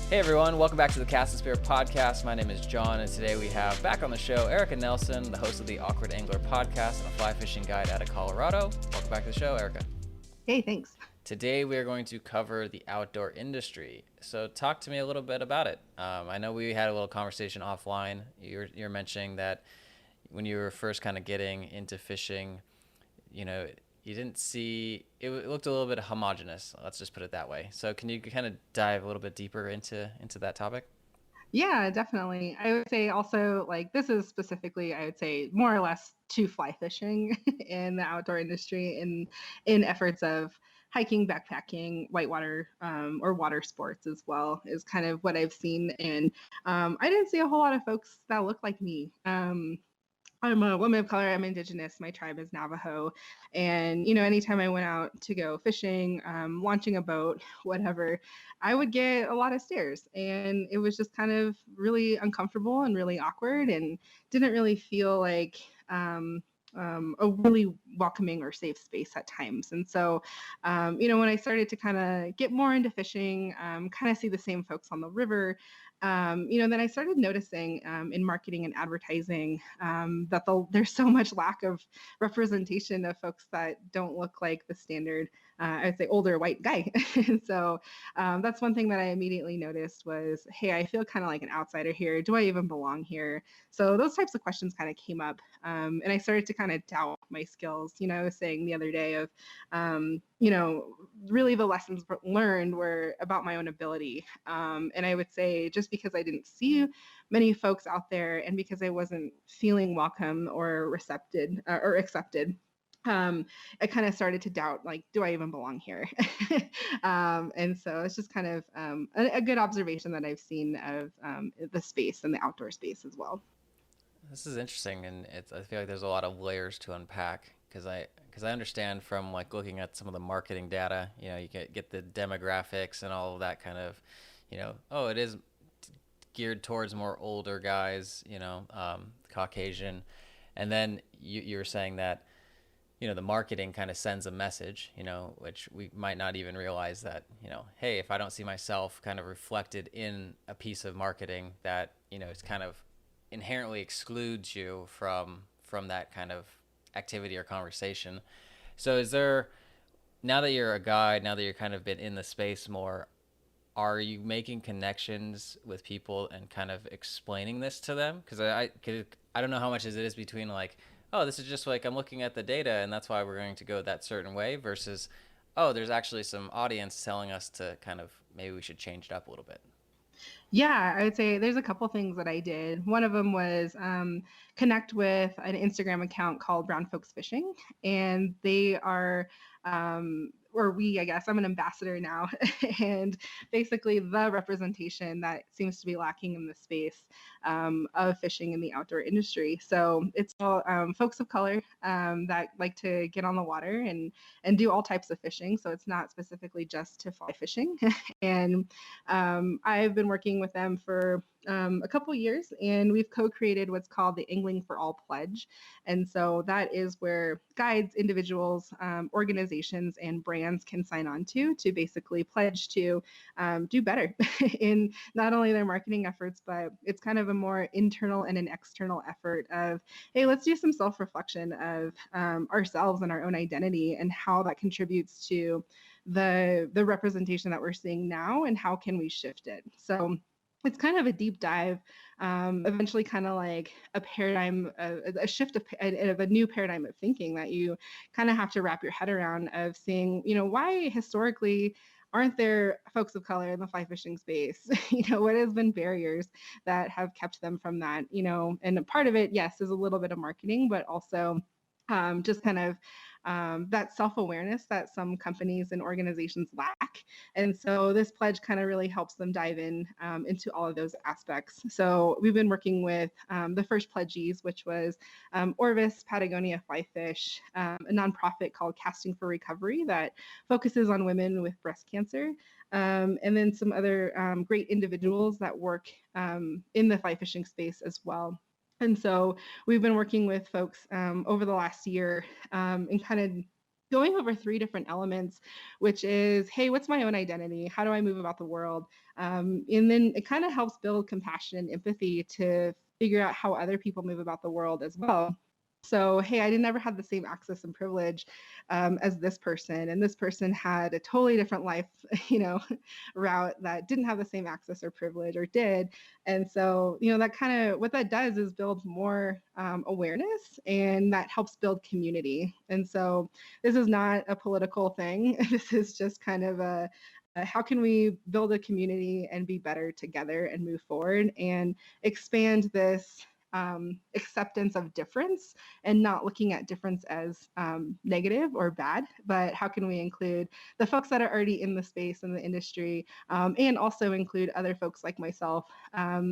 Hey everyone, welcome back to the Cast and Spear podcast. My name is John, and today we have back on the show Erica Nelson, the host of the Awkward Angler podcast and a fly fishing guide out of Colorado. Welcome back to the show, Erica. Hey, thanks. Today we are going to cover the outdoor industry. So talk to me a little bit about it. I know we had a little conversation offline. You're mentioning that when you were first kind of getting into fishing, you know, you didn't see it looked a little bit homogenous. Let's just put it that way. So can you kind of dive a little bit deeper into that topic? Yeah, definitely. I would say also, like, this is specifically, I would say, more or less to fly fishing in the outdoor industry in efforts of hiking, backpacking, whitewater, or water sports as well, is kind of what I've seen. And I didn't see a whole lot of folks that look like me. I'm a woman of color. I'm indigenous. My tribe is Navajo. And, anytime I went out to go fishing, launching a boat, whatever, I would get a lot of stares. And it was just kind of really uncomfortable and really awkward and didn't really feel like a really welcoming or safe space at times. And so, when I started to kind of get more into fishing, kind of see the same folks on the river, then I started noticing in marketing and advertising that there's so much lack of representation of folks that don't look like the standard, I would say, older white guy. And so that's one thing that I immediately noticed was, hey, I feel kind of like an outsider here. Do I even belong here? So those types of questions kind of came up. And I started to kind of doubt my skills. I was saying the other day of, really the lessons learned were about my own ability. And I would say just because I didn't see many folks out there and because I wasn't feeling welcome or recepted or accepted, I kind of started to doubt, like, do I even belong here? And so it's just kind of a good observation that I've seen of the space and the outdoor space as well. This is interesting, and I feel like there's a lot of layers to unpack because I understand from like looking at some of the marketing data. You get the demographics and all of that kind of, oh, it is geared towards more older guys, Caucasian, and then you were saying that the marketing kind of sends a message, which we might not even realize that, hey, if I don't see myself kind of reflected in a piece of marketing, that, it's kind of inherently excludes you from that kind of activity or conversation. So is there, now that you're a guide, now that you're kind of been in the space more, are you making connections with people and kind of explaining this to them? Because I don't know how much it is between like, oh, this is just like I'm looking at the data and that's why we're going to go that certain way versus, oh, there's actually some audience telling us to kind of maybe we should change it up a little bit. Yeah, I would say there's a couple things that I did. One of them was connect with an Instagram account called Brown Folks Fishing, and they are, or we, I guess, I'm an ambassador now, and basically the representation that seems to be lacking in the space of fishing in the outdoor industry. So it's all folks of color that like to get on the water and do all types of fishing. So it's not specifically just to fly fishing. And I've been working with them for a couple years, and we've co-created what's called the Angling for All Pledge. And so that is where guides, individuals, organizations, and brands can sign on to basically pledge to do better in not only their marketing efforts, but it's kind of a more internal and an external effort of, hey, let's do some self-reflection of ourselves and our own identity and how that contributes to the representation that we're seeing now and how can we shift it. So it's kind of a deep dive, eventually kind of like a paradigm, a shift of a new paradigm of thinking that you kind of have to wrap your head around of seeing, why historically aren't there folks of color in the fly fishing space? What has been barriers that have kept them from that? And a part of it, yes, is a little bit of marketing, but also just kind of that self-awareness that some companies and organizations lack. And so this pledge kind of really helps them dive in into all of those aspects. So we've been working with the first pledgees, which was Orvis Patagonia Fly Fish, a nonprofit called Casting for Recovery that focuses on women with breast cancer. And then some other great individuals that work in the fly fishing space as well. And so we've been working with folks over the last year and kind of going over three different elements, which is, hey, what's my own identity? How do I move about the world? And then it kind of helps build compassion and empathy to figure out how other people move about the world as well. So, hey, I didn't ever have the same access and privilege as this person, and this person had a totally different life, you know, route that didn't have the same access or privilege or did. And so, that kind of what that does is build more awareness, and that helps build community. And so, this is not a political thing. This is just kind of how can we build a community and be better together and move forward and expand this acceptance of difference, and not looking at difference as negative or bad, but how can we include the folks that are already in the space and the industry, and also include other folks like myself,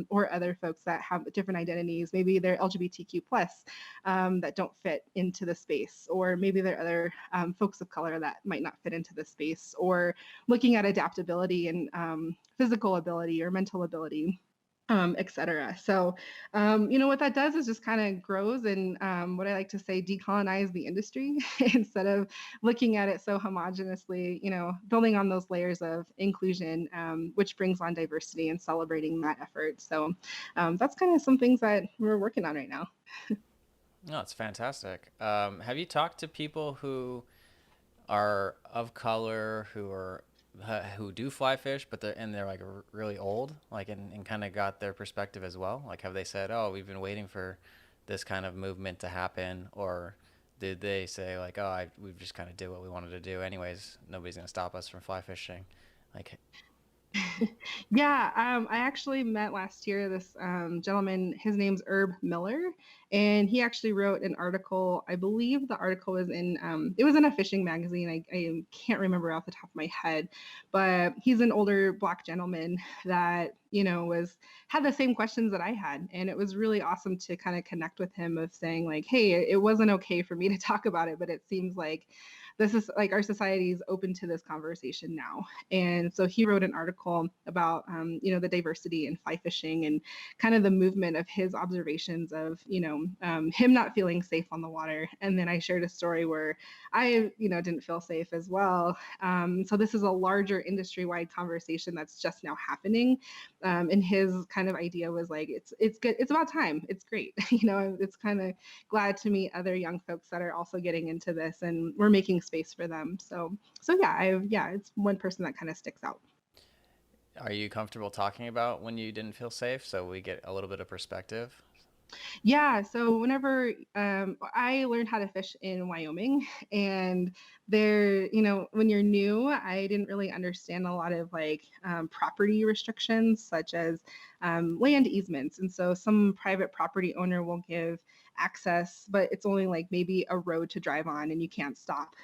or other folks that have different identities. Maybe they're LGBTQ plus, that don't fit into the space, or maybe there are other folks of color that might not fit into the space, or looking at adaptability and physical ability or mental ability, etc. So, what that does is just kind of grows and, what I like to say, decolonize the industry instead of looking at it so homogenously, building on those layers of inclusion, which brings on diversity and celebrating that effort. So, that's kind of some things that we're working on right now. No, it's fantastic. Have you talked to people who are of color who do fly fish, but they're like really old, like and kind of got their perspective as well? Like, have they said, "Oh, we've been waiting for this kind of movement to happen," or did they say like, "Oh, we've just kind of did what we wanted to do, anyways. Nobody's gonna stop us from fly fishing." Like, Yeah, I actually met last year this gentleman. His name's Herb Miller, and he actually wrote an article. I believe the article was in it was in a fishing magazine. I can't remember off the top of my head, but he's an older Black gentleman that was had the same questions that I had, and it was really awesome to kind of connect with him of saying like, hey, it wasn't okay for me to talk about it, but it seems like this is like our society is open to this conversation now. And so he wrote an article about, the diversity in fly fishing and kind of the movement of his observations of, him not feeling safe on the water. And then I shared a story where I, didn't feel safe as well. So this is a larger industry-wide conversation that's just now happening. And his kind of idea was like, it's good. It's about time. It's great. It's kind of glad to meet other young folks that are also getting into this, and we're making space for them. So yeah, it's one person that kind of sticks out. are you comfortable talking about when you didn't feel safe, so we get a little bit of perspective? Yeah, so whenever I learned how to fish in Wyoming, and there, when you're new, I didn't really understand a lot of like property restrictions, such as land easements. And so some private property owner will give access, but it's only like maybe a road to drive on, and you can't stop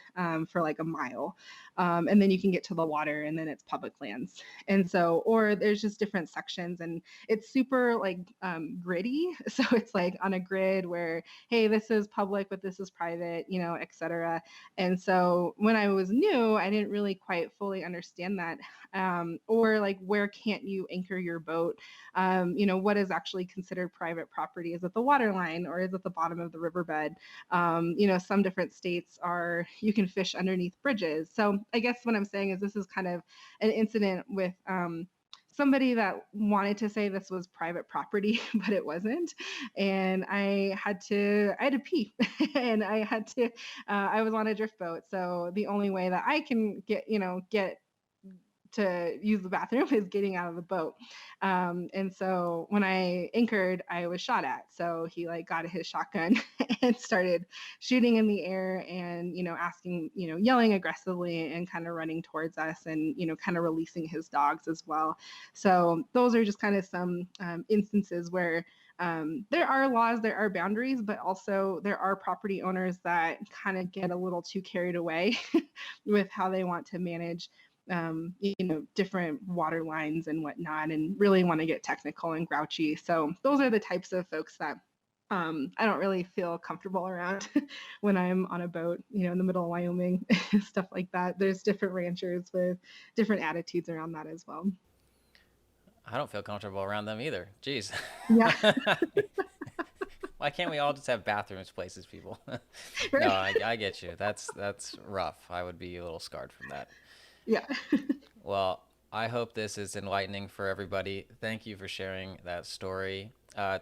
for like a mile. And then you can get to the water, and then it's public lands. And so, or there's just different sections, and it's super like gritty. So it's like on a grid where, hey, this is public, but this is private, etc. And so when I was new, I didn't really quite fully understand that. Or like, where can't you anchor your boat? What is actually considered private property? Is it the water line, or is it the bottom of the riverbed? Some different states are, you can fish underneath bridges. So I guess what I'm saying is this is kind of an incident with somebody that wanted to say this was private property, but it wasn't. And I had to pee, and I was on a drift boat. So the only way that I can get to use the bathroom is getting out of the boat. And so when I anchored, I was shot at. So he like got his shotgun and started shooting in the air, and, asking, yelling aggressively and kind of running towards us, and, kind of releasing his dogs as well. So those are just kind of some instances where there are laws, there are boundaries, but also there are property owners that kind of get a little too carried away with how they want to manage different water lines and whatnot, and really want to get technical and grouchy. So those are the types of folks that I don't really feel comfortable around when I'm on a boat, in the middle of Wyoming, stuff like that. There's different ranchers with different attitudes around that as well. I don't feel comfortable around them either. Jeez. Yeah. Why can't we all just have bathrooms places, people? No, Right? I get you. That's rough. I would be a little scarred from that. Yeah. Well, I hope this is enlightening for everybody. Thank you for sharing that story.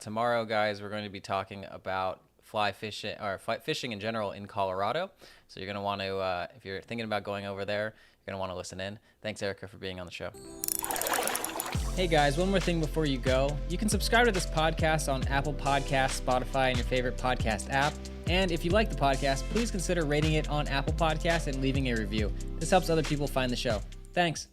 Tomorrow, guys, we're going to be talking about fly fishing or fly fishing in general in Colorado. So you're going to want to, if you're thinking about going over there, you're going to want to listen in. Thanks, Erica, for being on the show. Hey guys, one more thing before you go. You can subscribe to this podcast on Apple Podcasts, Spotify, and your favorite podcast app. And if you like the podcast, please consider rating it on Apple Podcasts and leaving a review. This helps other people find the show. Thanks.